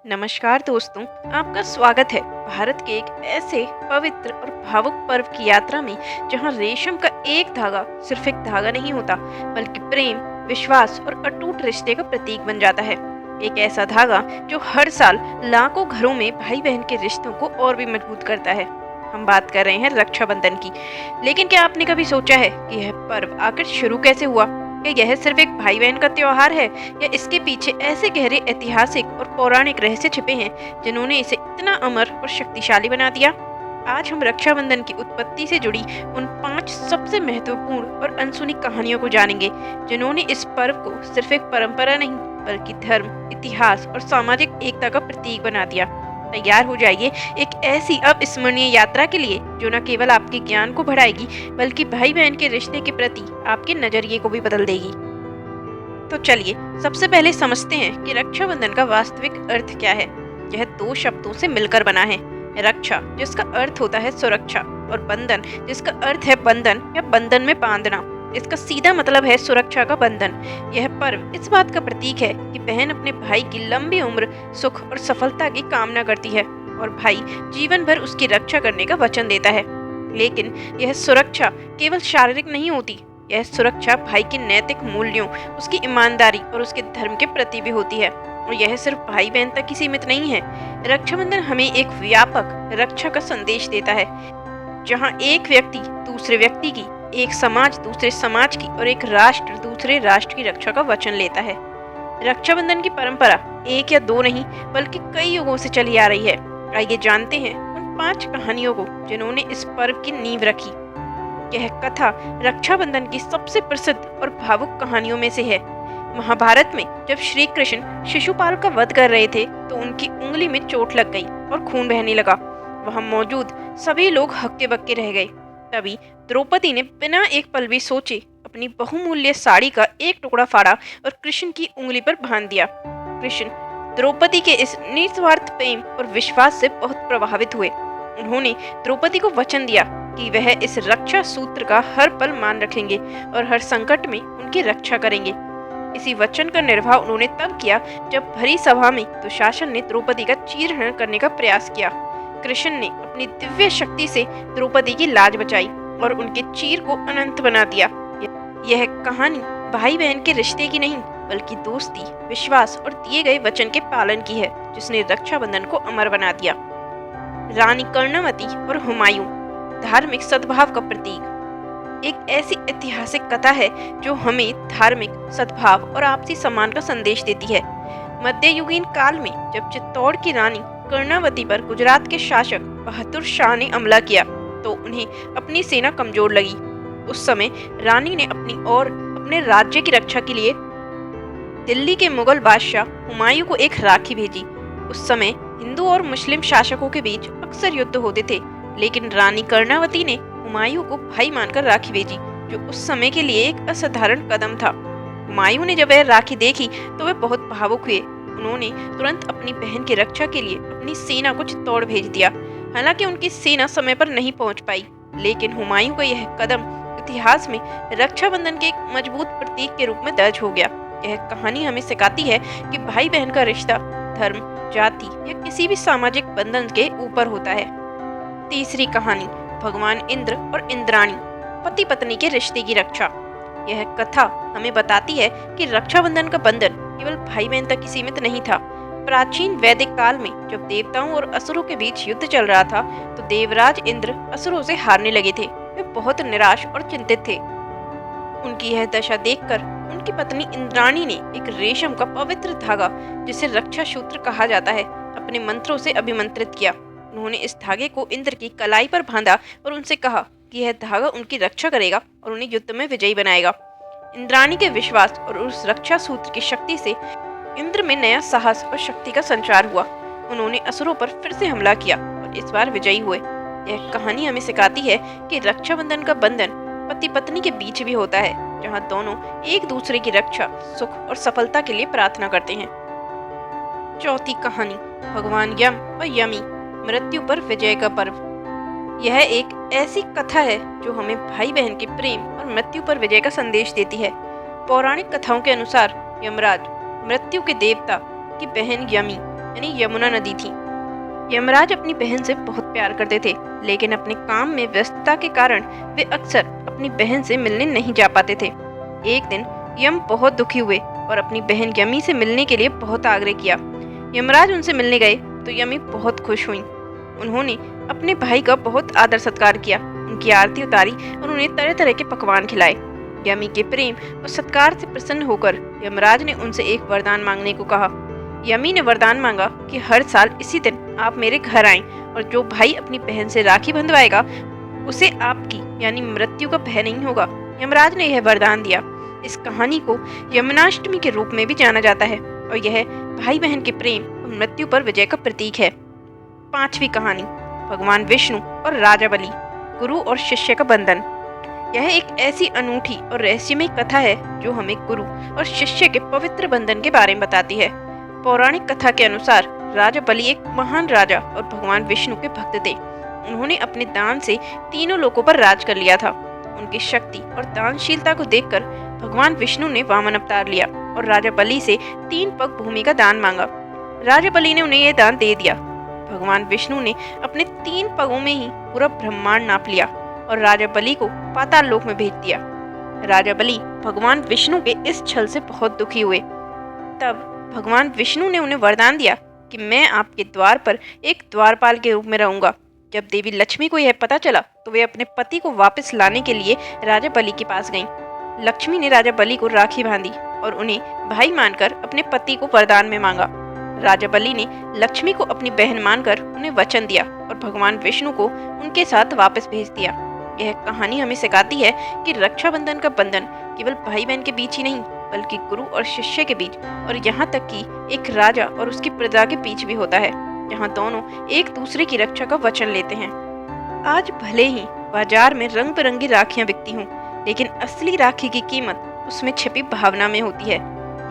नमस्कार दोस्तों, आपका स्वागत है भारत के एक ऐसे पवित्र और भावुक पर्व की यात्रा में जहां रेशम का एक धागा सिर्फ एक धागा नहीं होता बल्कि प्रेम, विश्वास और अटूट रिश्ते का प्रतीक बन जाता है। एक ऐसा धागा जो हर साल लाखों घरों में भाई बहन के रिश्तों को और भी मजबूत करता है। हम बात कर रहे हैं रक्षाबंधन की। लेकिन क्या आपने कभी सोचा है कि यह पर्व आखिर शुरू कैसे हुआ? क्या यह सिर्फ एक भाई बहन का त्योहार है या इसके पीछे ऐसे गहरे ऐतिहासिक और पौराणिक रहस्य छिपे हैं जिन्होंने इसे इतना अमर और शक्तिशाली बना दिया? आज हम रक्षाबंधन की उत्पत्ति से जुड़ी उन 5 सबसे महत्वपूर्ण और अनसुनी कहानियों को जानेंगे जिन्होंने इस पर्व को सिर्फ एक परंपरा नहीं बल्कि धर्म, इतिहास और सामाजिक एकता का प्रतीक बना दिया। तैयार हो जाइए एक ऐसी अविस्मरणीय यात्रा के लिए जो न केवल आपके ज्ञान को बढ़ाएगी बल्कि भाई बहन के रिश्ते के प्रति आपके नजरिए को भी बदल देगी। तो चलिए सबसे पहले समझते हैं कि रक्षाबंधन का वास्तविक अर्थ क्या है। यह 2 शब्दों से मिलकर बना है। रक्षा जिसका अर्थ होता है सुरक्षा और बंधन जिसका अर्थ है बंधन या बंधन में बांधना। इसका सीधा मतलब है सुरक्षा का बंधन। यह पर्व इस बात का प्रतीक है कि बहन अपने भाई की लंबी उम्र, सुख और सफलता की कामना करती है और भाई जीवन भर उसकी रक्षा करने का वचन देता है। लेकिन यह सुरक्षा केवल शारीरिक नहीं होती। यह सुरक्षा भाई के नैतिक मूल्यों, उसकी ईमानदारी और उसके धर्म के प्रति भी होती है। और यह सिर्फ भाई बहन तक ही सीमित नहीं है। रक्षाबंधन हमें एक व्यापक रक्षा का संदेश देता है, जहाँ एक व्यक्ति दूसरे व्यक्ति की, एक समाज दूसरे समाज की और एक राष्ट्र दूसरे राष्ट्र की रक्षा का वचन लेता है। रक्षाबंधन की परंपरा 1 या 2 नहीं बल्कि कई युगों से चली आ रही है। आइए जानते हैं उन 5 कहानियों को जिन्होंने इस पर्व की नींव रखी। यह कथा रक्षाबंधन की सबसे प्रसिद्ध और भावुक कहानियों में से है। महाभारत में जब श्री कृष्ण शिशुपाल का वध कर रहे थे तो उनकी उंगली में चोट लग गई और खून बहने लगा। वहां मौजूद सभी लोग हक्के बक्के रह गए। तभी द्रौपदी ने बिना एक पल भी सोचे अपनी बहुमूल्य साड़ी का एक टुकड़ा फाड़ा और कृष्ण की उंगली पर बांध दिया। कृष्ण द्रौपदी के इस निस्वार्थ प्रेम और विश्वास से बहुत प्रभावित हुए। उन्होंने द्रौपदी को वचन दिया कि वह इस रक्षा सूत्र का हर पल मान रखेंगे और हर संकट में उनकी रक्षा करेंगे। इसी वचन का निर्वाह उन्होंने तब किया जब भरी सभा में दुशासन ने द्रौपदी का चीरहरण करने का प्रयास किया। कृष्ण ने अपनी दिव्य शक्ति से द्रौपदी की लाज बचाई और उनके चीर को अनंत बना दिया। यह कहानी भाई बहन के रिश्ते की नहीं बल्कि दोस्ती, विश्वास और दिए गए वचन के पालन की है, जिसने रक्षाबंधन को अमर बना दिया। रानी कर्णवती और हुमायूं, धार्मिक सद्भाव का प्रतीक। एक ऐसी ऐतिहासिक कथा है जो हमें धार्मिक सद्भाव और आपसी सम्मान का संदेश देती है। मध्ययुगीन काल में जब चित्तौड़ की रानी कर्णावती पर गुजरात के शासक बहादुर शाह ने हमला किया तो उन्हें अपनी सेना कमजोर लगी। उस समय रानी ने अपनी और अपने राज्य की रक्षा के लिए दिल्ली के मुगल बादशाह हुमायूं को एक राखी भेजी। उस समय हिंदू और मुस्लिम शासकों के बीच अक्सर युद्ध होते थे, लेकिन रानी कर्णावती ने हुमायूं को भाई मानकर राखी भेजी, जो उस समय के लिए एक असाधारण कदम था। हुमायूं ने जब वह राखी देखी तो वे बहुत भावुक हुए। उन्होंने तुरंत अपनी बहन की रक्षा के लिए अपनी सेना को चित्तौड़ भेज दिया। हालांकि उनकी सेना समय पर नहीं पहुंच पाई, लेकिन हुमायूं का यह कदम इतिहास में रक्षाबंधन के एक मजबूत प्रतीक के रूप में दर्ज हो गया। यह कहानी हमें सिखाती है कि भाई बहन का रिश्ता धर्म, जाति या किसी भी सामाजिक बंधन के ऊपर होता है। तीसरी कहानी भगवान इंद्र और इंद्राणी, पति पत्नी के रिश्ते की रक्षा। यह कथा हमें बताती है कि रक्षाबंधन का बंधन केवल भाई बहन तक ही सीमित नहीं था। प्राचीन वैदिक काल में जब देवताओं और असुरों के बीच युद्ध चल रहा था तो देवराज इंद्र असुरों से हारने लगे थे। वे बहुत निराश और चिंतित थे। उनकी यह दशा देखकर उनकी पत्नी इंद्राणी ने एक रेशम का पवित्र धागा, जिसे रक्षा सूत्र कहा जाता है, अपने मंत्रों से अभिमंत्रित किया। उन्होंने इस धागे को इंद्र की कलाई पर बांधा और उनसे कहा कि यह धागा उनकी रक्षा करेगा और उन्हें युद्ध में विजयी बनाएगा। इंद्राणी के विश्वास और उस रक्षा सूत्र की शक्ति से इंद्र में नया साहस और शक्ति का संचार हुआ। उन्होंने असुरों पर फिर से हमला किया और इस बार विजयी हुए। यह कहानी हमें सिखाती है कि रक्षाबंधन का बंधन पति पत्नी के बीच भी होता है, जहां दोनों एक दूसरे की रक्षा, सुख और सफलता के लिए प्रार्थना करते हैं। चौथी कहानी भगवान यम और यमी, मृत्यु पर विजय का पर्व। यह एक ऐसी कथा है जो हमें भाई बहन के प्रेम और मृत्यु पर विजय का संदेश देती है। पौराणिक कथाओं के अनुसार यमराज, मृत्यु के देवता की बहन यमी यानी यमुना नदी थी। यमराज अपनी बहन से बहुत प्यार करते थे, लेकिन अपने काम में व्यस्तता के कारण वे अक्सर अपनी बहन से मिलने नहीं जा पाते थे। एक दिन यम बहुत दुखी हुए और अपनी बहन यमी से मिलने के लिए बहुत आग्रह किया। यमराज उनसे मिलने गए तो यमी बहुत खुश हुई। उन्होंने अपने भाई का बहुत आदर सत्कार किया, उनकी आरती उतारी और उन्हें तरह तरह के पकवान खिलाए। यमी के प्रेम और सत्कार से प्रसन्न होकर यमराज ने उनसे एक वरदान मांगने को कहा। यमी ने वरदान मांगा कि हर साल इसी दिन आप मेरे घर आएं और जो भाई अपनी बहन से राखी बंधवाएगा उसे आपकी यानी मृत्यु का भय नहीं होगा। यमराज ने यह वरदान दिया। इस कहानी को यमुनाष्टमी के रूप में भी जाना जाता है और यह भाई बहन के प्रेम और मृत्यु पर विजय का प्रतीक है। पांचवी कहानी, भगवान विष्णु और राजा बलि, गुरु और शिष्य का बंधन। यह एक ऐसी अनूठी और रहस्यमय कथा है जो हमें गुरु और शिष्य के पवित्र बंधन के बारे में बताती है। पौराणिक कथा के अनुसार राजा बलि एक महान राजा और भगवान विष्णु के भक्त थे। उन्होंने अपने दान से तीनों लोकों पर राज कर लिया था। उनकी शक्ति और दानशीलता को देखकर भगवान विष्णु ने वामन अवतार लिया और राजा बलि से 3 पग भूमि का दान मांगा। राजा बलि ने उन्हें यह दान दे दिया। भगवान विष्णु ने अपने 3 पगों में ही पूरा ब्रह्मांड नाप लिया और राजा बलि को पाताल लोक में भेज दिया। राजा बलि भगवान विष्णु के इस छल से बहुत दुखी हुए। तब भगवान विष्णु ने उन्हें वरदान दिया कि मैं आपके द्वार पर एक द्वारपाल के रूप में रहूंगा। जब देवी लक्ष्मी को यह पता चला तो वे अपने पति को वापस लाने के लिए राजा बलि के पास गईं। लक्ष्मी ने राजा बलि को राखी बांधी और उन्हें भाई मानकर अपने पति को वरदान में मांगा। राजा बलि ने लक्ष्मी को अपनी बहन मानकर उन्हें वचन दिया और भगवान विष्णु को उनके साथ वापस भेज दिया। यह कहानी हमें सिखाती है कि रक्षाबंधन का बंधन केवल भाई बहन के बीच ही नहीं बल्कि गुरु और शिष्य के बीच और यहाँ तक कि एक राजा और उसकी प्रजा के बीच भी होता है, जहाँ दोनों एक दूसरे की रक्षा का वचन लेते हैं। आज भले ही बाजार में रंग बिरंगी राखियां बिकती हों, लेकिन असली राखी की कीमत उसमें छिपी भावना में होती है।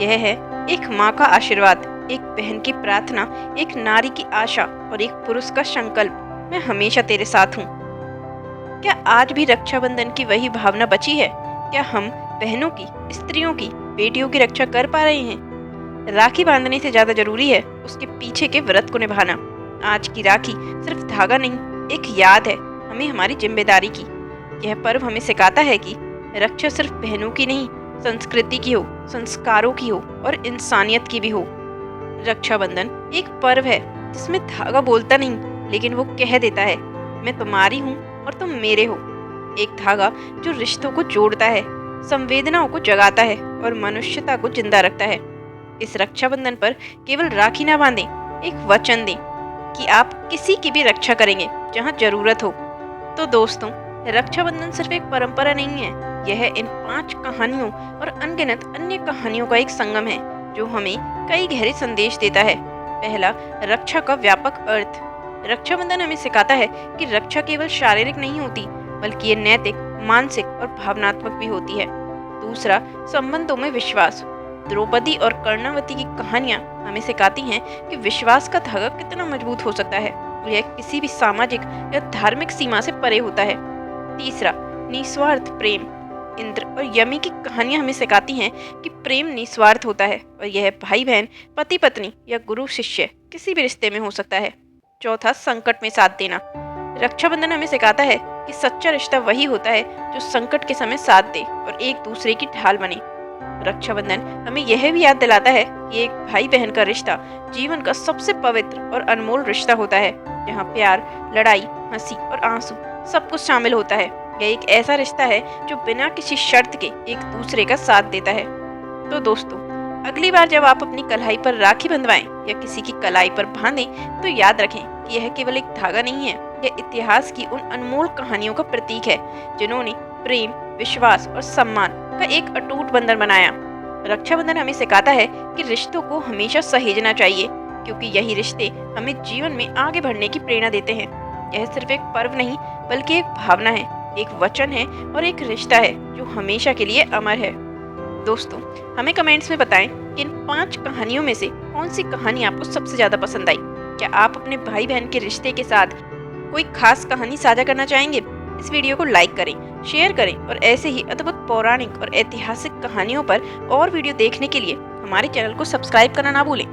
यह है एक माँ का आशीर्वाद, एक बहन की प्रार्थना, एक नारी की आशा और एक पुरुष का संकल्प, मैं हमेशा तेरे साथ हूँ। क्या आज भी रक्षाबंधन की वही भावना बची है? क्या हम बहनों की, स्त्रियों की, बेटियों की रक्षा कर पा रहे हैं? राखी बांधने से ज्यादा जरूरी है उसके पीछे के व्रत को निभाना। आज की राखी सिर्फ धागा नहीं, एक याद है हमें हमारी जिम्मेदारी की। यह पर्व हमें सिखाता है कि रक्षा सिर्फ बहनों की नहीं, संस्कृति की हो, संस्कारों की हो और इंसानियत की भी हो। रक्षाबंधन एक पर्व है जिसमें धागा बोलता नहीं, लेकिन वो कह देता है मैं तुम्हारी हूँ और तुम मेरे हो। एक धागा जो रिश्तों को जोड़ता है, संवेदनाओं को जगाता है और मनुष्यता को जिंदा रखता है। इस रक्षाबंधन पर केवल राखी ना बांधें, एक वचन दें कि आप किसी की भी रक्षा करेंगे जहां जरूरत हो। तो दोस्तों, रक्षाबंधन सिर्फ एक परंपरा नहीं है, यह इन 5 कहानियों और अनगिनत अन्य कहानियों का एक संगम है जो हमें कई गहरे संदेश देता है। पहला, रक्षा का व्यापक अर्थ। रक्षाबंधन हमें सिखाता है कि रक्षा केवल शारीरिक नहीं होती बल्कि ये नैतिक, मानसिक और भावनात्मक भी होती है। दूसरा, संबंधों में विश्वास। द्रौपदी और कर्णावती की कहानियां हमें सिखाती हैं कि विश्वास का धागा कितना मजबूत हो सकता है, यह किसी भी सामाजिक या धार्मिक सीमा से परे होता है। तीसरा, निस्वार्थ प्रेम। इंद्र और यमी की कहानियां हमें सिखाती हैं कि प्रेम निस्वार्थ होता है और यह भाई बहन, पति पत्नी या गुरु शिष्य किसी भी रिश्ते में हो सकता है। चौथा, संकट में साथ देना। रक्षाबंधन हमें सिखाता है कि सच्चा रिश्ता वही होता है जो संकट के समय साथ दे और एक दूसरे की ढाल बने। रक्षाबंधन हमें यह भी याद दिलाता है कि एक भाई बहन का रिश्ता जीवन का सबसे पवित्र और अनमोल रिश्ता होता है, जहाँ प्यार, लड़ाई, हंसी और आंसू सब कुछ शामिल होता है। यह एक ऐसा रिश्ता है जो बिना किसी शर्त के एक दूसरे का साथ देता है। तो दोस्तों, अगली बार जब आप अपनी कलाई पर राखी बंधवाएं या किसी की कलाई पर बांधें तो याद रखें कि यह केवल एक धागा नहीं है, यह इतिहास की उन अनमोल कहानियों का प्रतीक है जिन्होंने प्रेम, विश्वास और सम्मान का एक अटूट बंधन बनाया। रक्षाबंधन हमें सिखाता है कि रिश्तों को हमेशा सहेजना चाहिए, क्योंकि यही रिश्ते हमें जीवन में आगे बढ़ने की प्रेरणा देते हैं। यह सिर्फ एक पर्व नहीं बल्कि एक भावना है, एक वचन है और एक रिश्ता है जो हमेशा के लिए अमर है। दोस्तों, हमें कमेंट्स में बताएं कि इन 5 कहानियों में से कौन सी कहानी आपको सबसे ज्यादा पसंद आई। क्या आप अपने भाई बहन के रिश्ते के साथ कोई खास कहानी साझा करना चाहेंगे? इस वीडियो को लाइक करें, शेयर करें और ऐसे ही अद्भुत पौराणिक और ऐतिहासिक कहानियों पर और वीडियो देखने के लिए हमारे चैनल को सब्सक्राइब करना ना भूलें।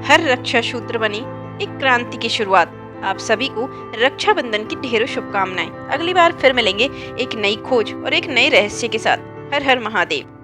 हर रक्षा सूत्र बनी एक क्रांति की शुरुआत। आप सभी को रक्षाबंधन की ढेरों शुभकामनाएं। अगली बार फिर मिलेंगे एक नई खोज और एक नए रहस्य के साथ। हर हर महादेव।